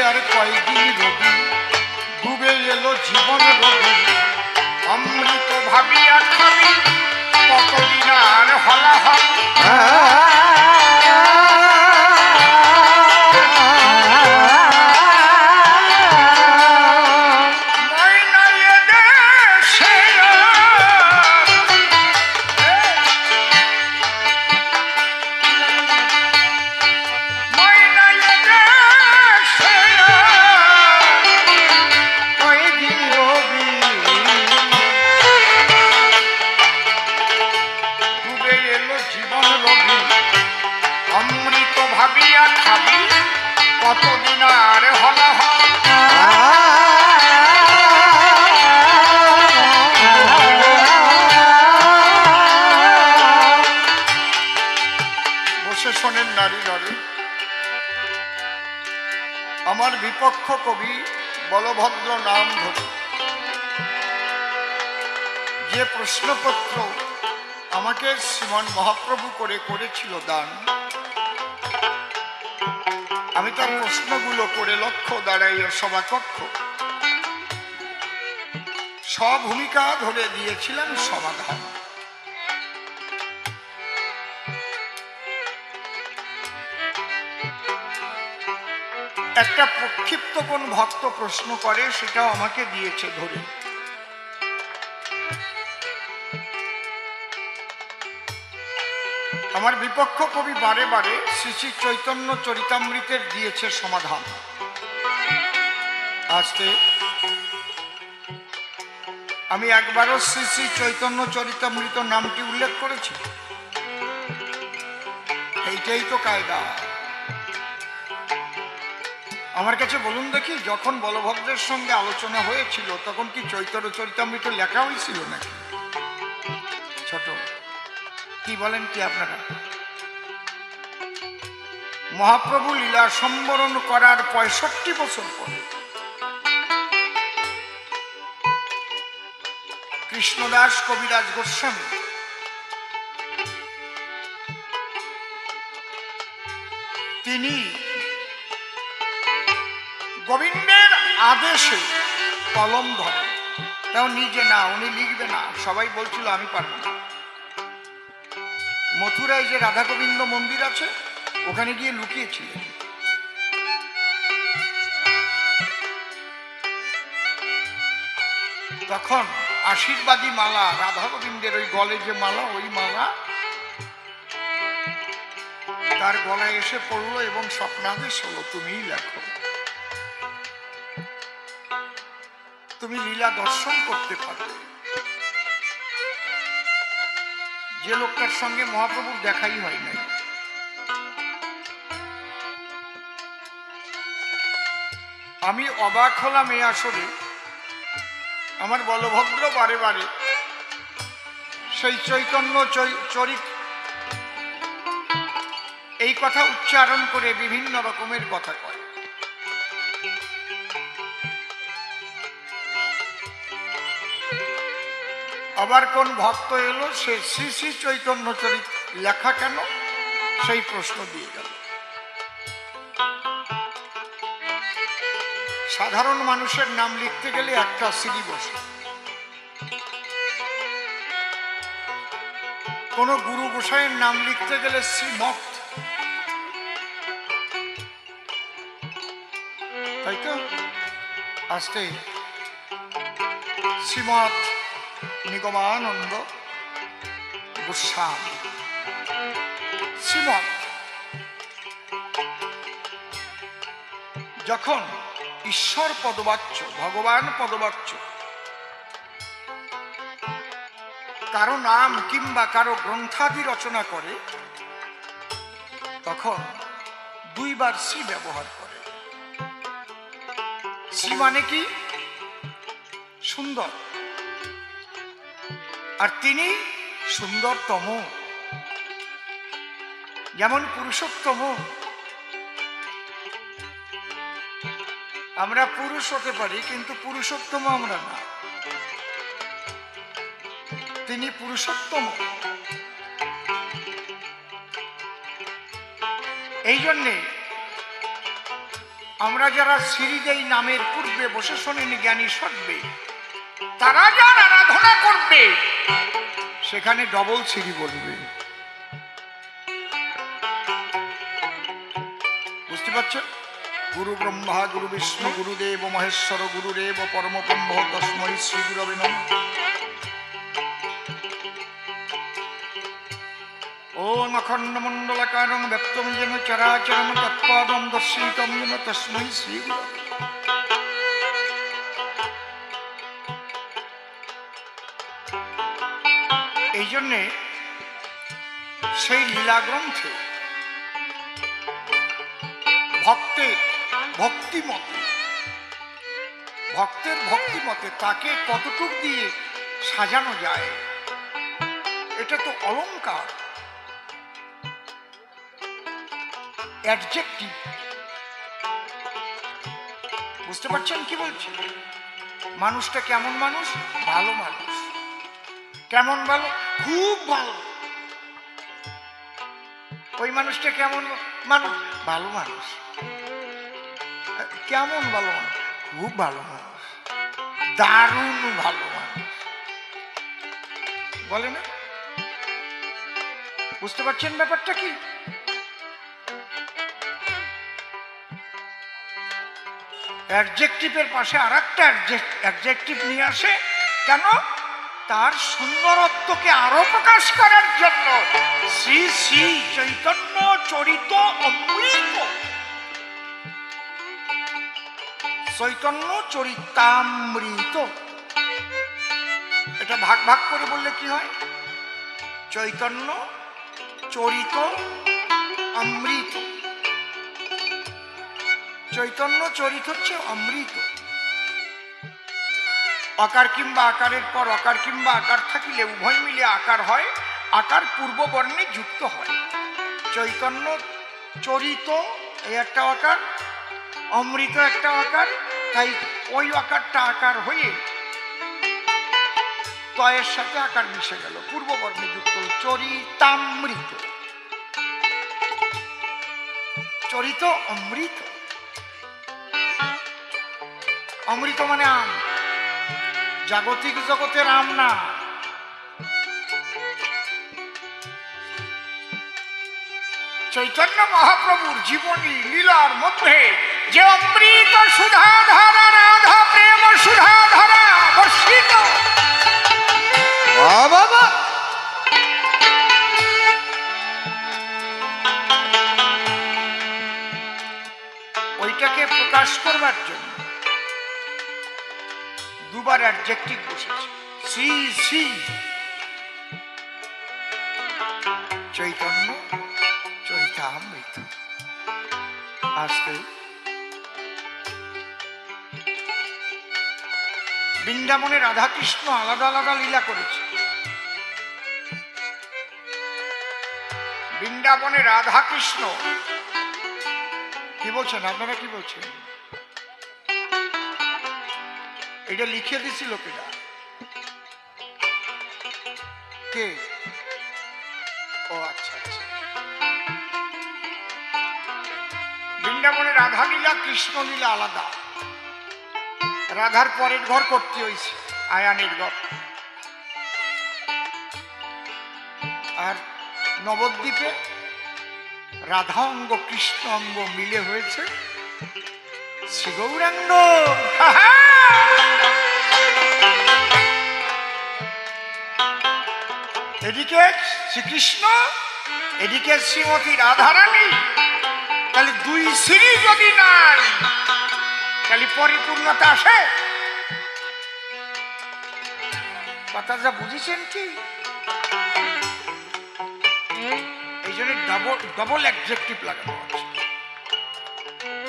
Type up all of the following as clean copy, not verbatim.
আর কয়দিন রবি, ডুবে এলো জীবন রবি, অমৃত ভাবিয়া খাবি, কতদিন আর হলাহল। কতদিন আর হলাহল। বসে শোনেন নারী নারী, আমার বিপক্ষ কবি বলভদ্র নাম ধরে যে প্রশ্নপত্র আমাকে শ্রীমান মহাপ্রভু করেছিল দান, আমি তার প্রশ্নগুলো করে লক্ষ্য দাঁড়াইয়া সভাকক্ষ ভূমিকা ধরে দিয়েছিলাম সমাধান। একটা প্রক্ষিপ্ত কোন ভক্ত প্রশ্ন করে, সেটাও আমাকে দিয়েছে ধরে। আমার বিপক্ষ কবি বারে বারে শ্রী শ্রী চৈতন্য চরিতামৃতের দিয়েছে সমাধান। আজকে আমি একবারও শ্রী শ্রী চৈতন্য চরিতামৃত নামটি উল্লেখ করেছি, এইটাই তো কায়দা। আমার কাছে বলুন দেখি, যখন বলভদ্রের সঙ্গে আলোচনা হয়েছিল তখন কি চৈতন্য চরিতামৃত লেখা হয়েছিল নাকি? ছোট কি বলেন কি আপনারা? মহাপ্রভু লীলা সম্বরণ করার 65 বছর পর কৃষ্ণদাস কবিরাজ গোস্বামী তিনি গোবিন্দের আদেশে কলম ধরেন। তাও নিজে না, উনি লিখবে না, সবাই বলছিল আমি পারবো না। মথুরায় যে রাধা গোবিন্দ মন্দির আছে ওখানে গিয়ে লুকিয়েছিলেন। তখন আশীর্বাদী মালা, রাধা গোবিন্দের ওই গলে যে মালা, ওই মালা তার গলায় এসে পড়লো এবং স্বপ্নাদেশ হলো, তুমিই লেখো, তুমি লীলা দর্শন করতে পারবে। যে লোকটার সঙ্গে মহাপ্রভুর দেখাই হয় নাই। আমি অবাক হলাম এই আসরে, আমার বলভদ্র বারে বারে সেই চৈতন্য চরিত এই কথা উচ্চারণ করে বিভিন্ন রকমের কথা কয়। আবার কোন ভক্ত এলো, সে শ্রী শ্রী চৈতন্য চরিত লেখা কেন, সেই প্রশ্ন দিয়ে গেল। সাধারণ মানুষের নাম লিখতে গেলে একটা সিঁড়ি বসে, কোন গুরু গোসাইয়ের নাম লিখতে গেলে শ্রীমত, তাই তো? আজকে শ্রীমৎ নিগমানন্দ গোস্বামী, শ্রীমৎ। যখন ঈশ্বর পদবাচ্য, ভগবান পদবাচ্য কারো নাম কিংবা কারো গ্রন্থাদি রচনা করে, তখন দুইবার শ্রী ব্যবহার করে। শ্রী মানে কি? সুন্দর, আর তিনি সুন্দরতম। যেমন পুরুষোত্তম, আমরা পুরুষ হতে পারি কিন্তু পুরুষোত্তম আমরা না, তিনি পুরুষোত্তম। এই জন্যে আমরা যারা সিঁড়ি দেই নামের পূর্বে বসে শোনেন জ্ঞানী সর্বে, তারা যার আরাধনা করবে সেখানে ডবল সিঁড়ি বলবে। বুঝতে পারছেন? গুরু ব্রহ্মা গুরু বিষ্ণু গুরুদেব মহেশ্বর গুরুদেব পরম ব্রহ্ম তস্मै শ্রী গুরবে নমঃ। ওম অখণ্ড মণ্ডলাকারং ব্যক্তং যেন চরাচরং তৎপাদং দর্শিতং যেন তস্मै শ্রী গুরবে। এই জন্যে সেই লীলা গ্রন্থে ভক্তের ভক্তিমতে তাকে কতটুক দিয়ে সাজানো যায়, এটা তো অলংকার, অ্যাডজেক্টিভ। বুঝতে পারছেন কি বলছি? মানুষটা কেমন মানুষ? ভালো মানুষ। কেমন ভালো? খুব ভালো। ওই মানুষটা কেমন মানুষ? ভালো মানুষ। কেমন ভালো মানুষ? খুব ভালো মানুষ, দারুণ ভালো মানুষ, বলে না? বুঝতে পারছেন ব্যাপারটা কি? অ্যাডজেক্টিভের পাশে আর একটা অ্যাডজেক্টিভ নিয়ে আসে। কেন? তার সুন্দরত্বকে আরো প্রকাশ করার জন্য। শ্রী শ্রী চৈতন্য চরিত অমৃত, চৈতন্য চরিতামৃত। এটা ভাগ ভাগ করে বললে কি হয়? চৈতন্য চরিত অমৃত। চৈতন্য চরিত হচ্ছে অমৃত। আকার কিংবা আকারের পর অকার কিংবা আকার থাকিলে উভয় মিলে আকার হয়, আকার পূর্ব বর্ণে যুক্ত হয়। চৈতন্য চরিত এই একটা আকার, অমৃত একটা আকার, তাই ওই আকারটা আকার হয়ে তয়ের সাথে আকার মিশে গেল, পূর্ব বর্ণে যুক্ত হল, চরিতামৃত। চরিত অমৃত। অমৃত মানে আম, জাগতিক জগতের আম না। চৈতন্য মহাপ্রভুর জীবনী লীলার মধ্যে যে অমৃত সুধা ধারা, রাধা প্রেম সুধা ধারা বর্ষিত, বাবা ওইটাকে প্রকাশ করবার জন্য দুবার অ্যাডজেক্টিভ বসেছে। শ্রী শ্রী চৈতন্য চরিতামৃত। আসতে বৃন্দাবনে রাধাকৃষ্ণ আলাদা আলাদা লীলা করেছে। বৃন্দাবনে রাধাকৃষ্ণ কি বলছেন? আপনারা কি বলছেন? এটা লিখে দিছিল কিনা? কে? ও আচ্ছা আচ্ছা। বৃন্দাবনে রাধা লীলা কৃষ্ণ লীলা আলাদা। রাধার পরের ঘর করতে হয়েছে, আয়ানের ঘর। আর নবদ্বীপে রাধা অঙ্গ কৃষ্ণ অঙ্গ মিলে হয়েছে শ্রী গৌরাঙ্গ। এদিকে শ্রীকৃষ্ণ, এদিকে শ্রীমতী রাধারানী। তাহলে দুই শ্রী যদি নাই তাহলে পরিপূর্ণতা আসে? কথা যা বুঝেছেন কি? এই জন্য ডবল অ্যাডজেক্টিভ লাগানো হচ্ছে।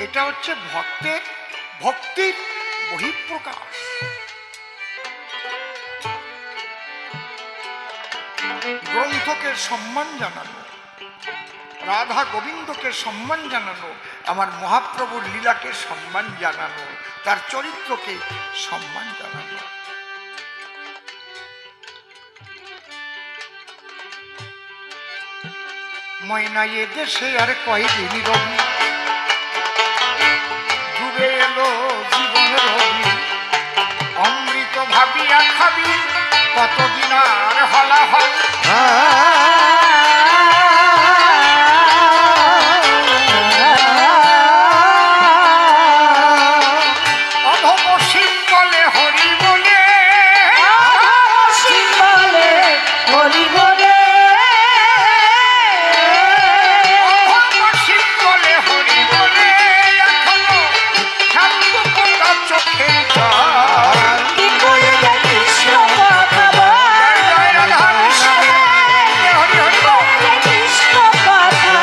এটা হচ্ছে ভক্তির বহিঃপ্রকাশ। গ্রন্থকে সম্মান জানানো, রাধা গোবিন্দকে সম্মান জানানো, আমার মহাপ্রভুর লীলাকে সম্মান জানানো, তার চরিত্রকে সম্মান জানানো। ময়না এ দেশে আর কয়দিন রবি, বিয়া খাবি কতদিন আর হলা হল অধমসীম বলে হরি বলে হরি বলে অধমসীম বলে হরি বলে এখনো ঠাকুর কোটা চোখে জল কি করে কৃষ্ণ কথা বল জয় রাধা কৃষ্ণ হরি হরি বল। কৃষ্ণ কথা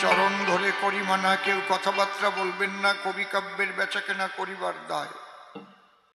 চরণ ধরে করি মানা, কেউ কথাবার্তা বলবেন না, কবি কাব্যের বেচাকেনা করিবার দায়।